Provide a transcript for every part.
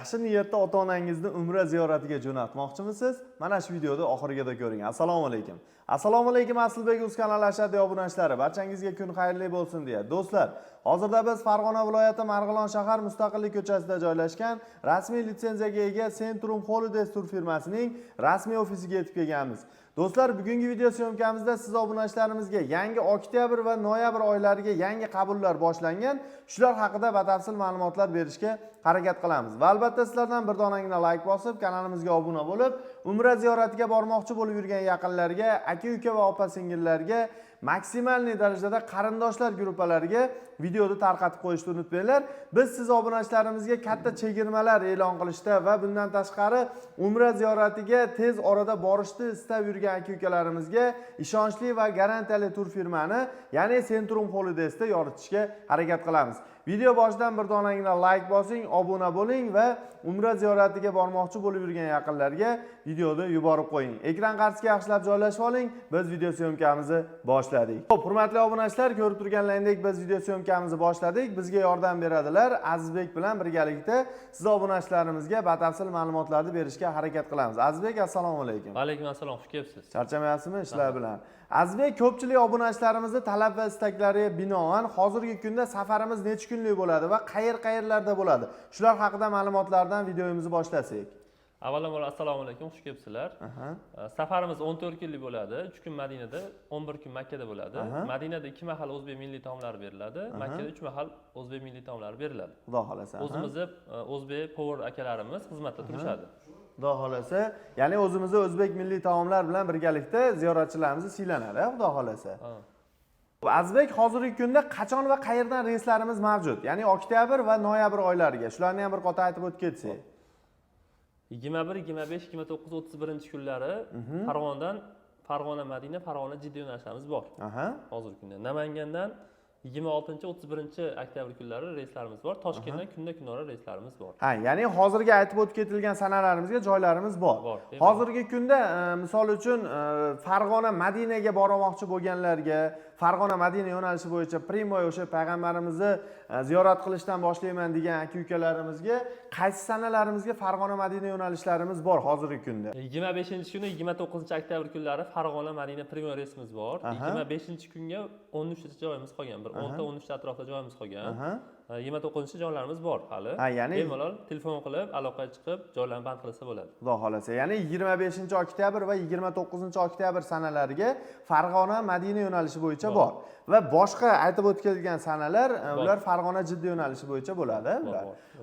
Yaxshi niyatda ota-onangizni umra ziyoratiga jo'natmoqchimisiz? Mana shu videoda oxirigacha ko'ring. Assalomu alaykum. Assalomu alaykum Aslbek uz kanali ashaddiy obunachilari. Barchangizga kun xayrli bo'lsin deya. Do'stlar, hozirda biz Farg'ona viloyati Marg'ilon shahar Mustaqillik ko'chasida joylashgan rasmiy litsenziyaga ega Centrum Holidays tur firmasining rasmiy ofisiga yetib kelganmiz. Do'stlar, bugungi video syomkamizda siz obunachilarimizga yangi oktyabr va noyabr oylariga yangi qabullar boshlangan, shular haqida batafsil ma'lumotlar berishga harakat qilamiz. Va albatta sizlardan bir donagina like bosib, kanalimizga obuna bo'lib, umra ziyoratiga bormoqchi bo'lib yurgan yaqinlarga, aka-uka va opa-singillarga, maksimalniy darajada qarindoshlar guruhlariga videoni tarqatib qo'yishni unutmanglar. Biz siz obunachilarimizga katta chegirmalar e'lon qilishda va bundan tashqari umra ziyoratiga tez orada borishni istab yurgan aka-ukalarimizga ishonchli va garantiyali tur firmani, ya'ni Centrum Holidays'da yoritishga harakat qilamiz. Video boshidan bir donagina like bosing, obuna bo'ling va umra ziyoratiga bormoqchi bo'lib yurgan yaqinlarga videoni yuborib qo'ying. Ekran qarshisiga yaxshilab joylashib oling. Biz video syomkamizni boshladik. Xo'p, hurmatli obunachilar, ko'rib turganlaringdek biz video syomkamizni boshladik. Bizga yordam beradilar. Azizbek bilan birgalikda siz obunachilarimizga batafsil ma'lumotlarni berishga harakat qilamiz. Azizbek, assalomu alaykum. Va alaykum assalom, xush kelibsiz. Charchamayapsizmi ishlar bilan? Azizbek, ko'pchilik obunachilarimizni talab va istaklariga binoan hozirgi kunda safarimiz necha kunlik bo'ladi va qayerlarda bo'ladi? Shular haqida ma'lumotlardan videomizni boshlasak. Avvalambor assalomu alaykum, xush kelibsizlar. Safarimiz 14 kunlik bo'ladi. 3 kun Madinada, 11 kun Makkada bo'ladi. Madinada 2 mahal o'zbek milliy taomlari beriladi, Makkada 3 mahal o'zbek milliy taomlari beriladi. Xudo xolasa. O'zimizni o'zbek power akalarimiz xizmatda turishadi. Xudo xolasa, ya'ni o'zimizni o'zbek milliy taomlar bilan birgalikda ziyoratchilarimizni siylanadi, xudo xolasa. Azizbek, hozirgi kunda qachon va qayerdan reyslarimiz mavjud? Ya'ni oktyabr va noyabr oylariga. Shularni ham bir qator aytib o'tib ketsak. 21, 25, 29, 31 kunlari Farg'ona Madina, Farg'ona Jidda yo'nalishlarimiz bor. Hozirgi kunda Namangandan 26-31 oktyabr kunlari reyslarimiz bor. Toshkentdan kunda-kunora reyslarimiz bor. Ya'ni hozirgi aytib o'tib ketilgan sanalarimizga joylarimiz bor. Hozirgi kunda misol uchun Farg'ona Madinaga bormoqchi bo'lganlarga, Farg'ona Madina yo'nalishi bo'yicha Primoy o'sha payg'ambarimizni ziyorat qilishdan boshlayman degan aka-ukalarimizga qaysi sanalarimizga Farg'ona Madina yo'nalishlarimiz bor hozirgi kunda? 25-kuni 29 oktyabr kunlari Farg'ona Madina Primoy reysimiz bor. 25-kunga 13 ta joyimiz qolgan. 10-13 ta atrofda joyimiz qolgan. 29 joylarimiz bor hali. Ya'ni bemalol telefon qilib, aloqaga chiqib, joylarni band qilsa bo'ladi. Xudo xolasa. Ya'ni 25 oktyabr va 29 oktyabr sanalariga Farg'ona Madina yo'nalishi bo'yicha bor. Va boshqa aytib o'tgan sanalar ular Farg'ona Jidda yo'nalishi bo'yicha bo'ladi.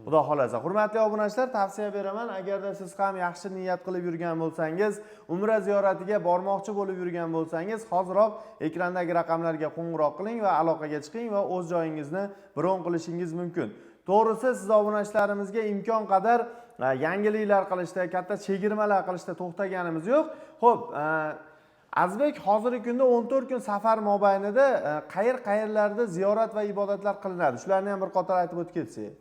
Xudo xolasa. Hurmatli obunachilar, tavsiya beraman, agarda siz ham yaxshi niyat qilib yurgan bo'lsangiz, umra ziyoratiga bormoqchi bo'lib yurgan bo'lsangiz, hoziroq ekrandagi raqamlarga qo'ng'iroq qiling va aloqaga chiqing va o'z joyingizni bron qilishingiz mumkin. To'g'risi, siz obunachilarimizga imkon qadar yangiliklar qilishda, katta chegirmalar qilishda to'xtaganimiz yo'q. Xo'p, Azizbek, hozirgi kunda 14 kun safar mobaynida qayerlarda ziyorat va ibodatlar qilinadi? Shularni ham bir qator aytib o'tib ketsak.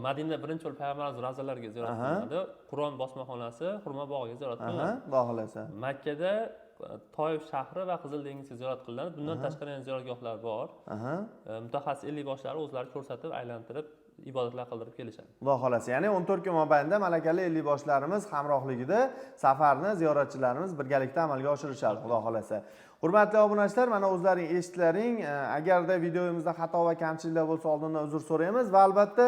Madinada birinchi bo'lib payg'ambarimiz ravzalariga ziyorat qilinadi. Qur'on bosmaxonasi, Xurmo bog'iga ziyorat qilinadi. Xudo xolasa. Makkada Toyif shahri va Qizil dengizga ziyorat qilinadi. Bundan tashqari yana ziyoratgohlar bor. Mutaxassis 50 boshlari o'zlari ko'rsatib, aylantirib ibodatlar qildirib kelishadi. Xudo xolasa. Ya'ni 14 kun mobaynida malakali 50 boshlarimiz hamrohligida safarni ziyoratchilarimiz birgalikda amalga oshirishadi, xudo xolasa. Hurmatli obunachilar, mana o'zlaring eshitlaring. Agarda videomizda xato va kamchiliklar bo'lsa, oldindan uzr so'raymiz va albatta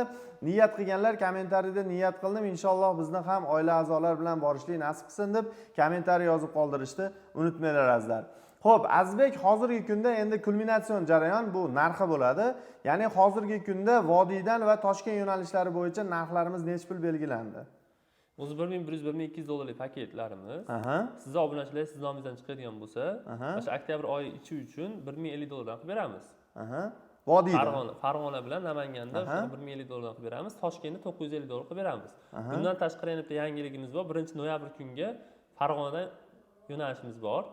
niyat qilganlar kommentariyada niyat qildim, inshaalloh bizni ham oila a'zolari bilan borishlik nasib qilsin deb kommentariy yozib qoldirishni unutmanglar azizlar. Xo'p, Azizbek, hozirgi kunda endi kulminatsion jarayon bu narxi bo'ladi. Ya'ni hozirgi kunda vodiydan va Toshkent yo'nalishlari bo'yicha narxlarimiz necha pul belgilandi? O'zi 1100-1200 dollarlik paketlarimiz. Siz obunachilar siz nomingizdan chiqadigan bo'lsa, o'sha oktyabr oyi ichi uchun 1050 dollardan qilib beramiz. Vodiydan. Farg'ona bilan Namanganda 1050 dollardan qilib beramiz, Toshkentda 950 dollar qilib beramiz. Bundan tashqari yana bitta yangiligimiz bor. 1-noyabr kunga Farg'ona yo'nalishimiz bor,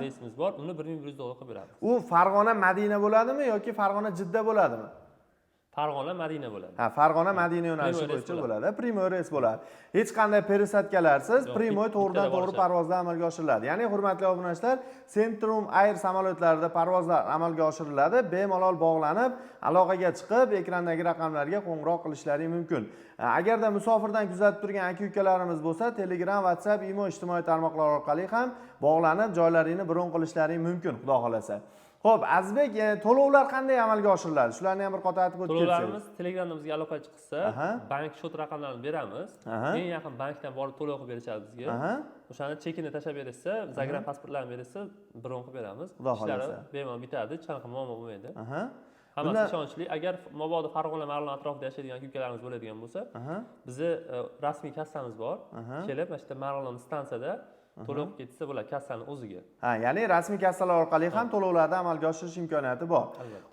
reysimiz bor. Uni 1100 dollar qilib beramiz. U Farg'ona Madina bo'ladimi yoki Farg'ona Jidda bo'ladimi? Farg'ona Madina bo'ladi. Ha, Farg'ona Madina yo'nalishi Primo bo'yicha reys bo'ladi. Primo reys bo'ladi. Hech qanday peresatkalarsiz Yo'q, Primo to'g'ridan bittaga to'g'ri borishadi. parvozlar amalga oshiriladi. Ya'ni hurmatli obunachilar, Centrum Air samolyotlarida parvozlar amalga oshiriladi. Bemalol bog'lanib, aloqaga chiqib, ekrandagi raqamlarga qo'ng'iroq qilishlari mumkin. Agarda musofirdan kuzatib turgan aka-ukalarimiz bo'lsa, Telegram, WhatsApp, Imo ijtimoiy tarmoqlar orqali ham bog'lanib, joylarini bron qilishlari mumkin, xudo xolasa. Xo'p, Azizbek, to'lovlar qanday amalga oshiriladi? Shularni ham bir qator aytib o'tib ketsangiz. To'lovlarimiz Telegramimizga aloqaga chiqsa, bank shot raqamlarini beramiz. Eng yaqin bankdan borib to'lov qilib berishadi bizga. O'shani chekini tashlab berishsa, Zagreb pasportlarini berishsa, bron qilib beramiz. Ishlari bemalol bitadi, hech qanaqa muammo bo'lmaydi. Hammasi ishonchli. Agar mabodo Farg'ona Marg'ilon atrofida yashaydigan aka-ukalarimiz bo'ladigan bo'lsa, bizni rasmiy kassamiz bor. Kelib, mana shu Marg'ilon stansiyada to'lov ketsa bo'ladi kassani o'ziga. Ya'ni rasmiy kassalar orqali ham to'lovlarni amalga oshirish imkoniyati bor.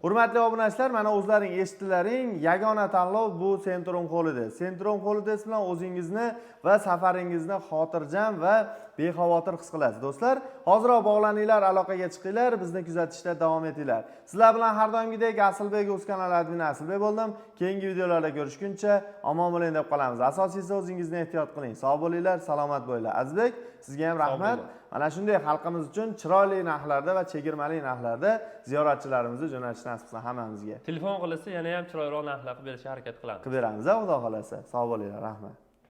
Hurmatli obunachilar, mana o'zlaring eshitdilaring, yagona tanlov bu Centrum Holidays. Centrum Holidays bilan o'zingizni va safaringizni xotirjam va bexavotir his qilasiz. Do'stlar, hozirroq bog'laninglar, aloqaga chiqinglar, bizni kuzatishda davom etinglar. Sizlar bilan har doimgidek Asilbek o'z kanali admini Asilbek bo'ldim. Keyingi videolarda ko'rishguncha omon bo'ling deb qolamiz. Asosiysi o'zingizni ehtiyot qiling. Sog' bo'linglar, salomat bo'linglar. Azizbek, sizga ham rahmat. Mana shunday xalqimiz uchun chiroyli narxlarda va chegirmali narxlarda ziyoratchilarimizni jo'natish nasib qilsin hammamizga. Telefon qilsa yana ham chiroyliroq narxlar qilib berishga harakat qilamiz. Qilib beramiz, xudo xolasa. Sog' bo'linglar, rahmat.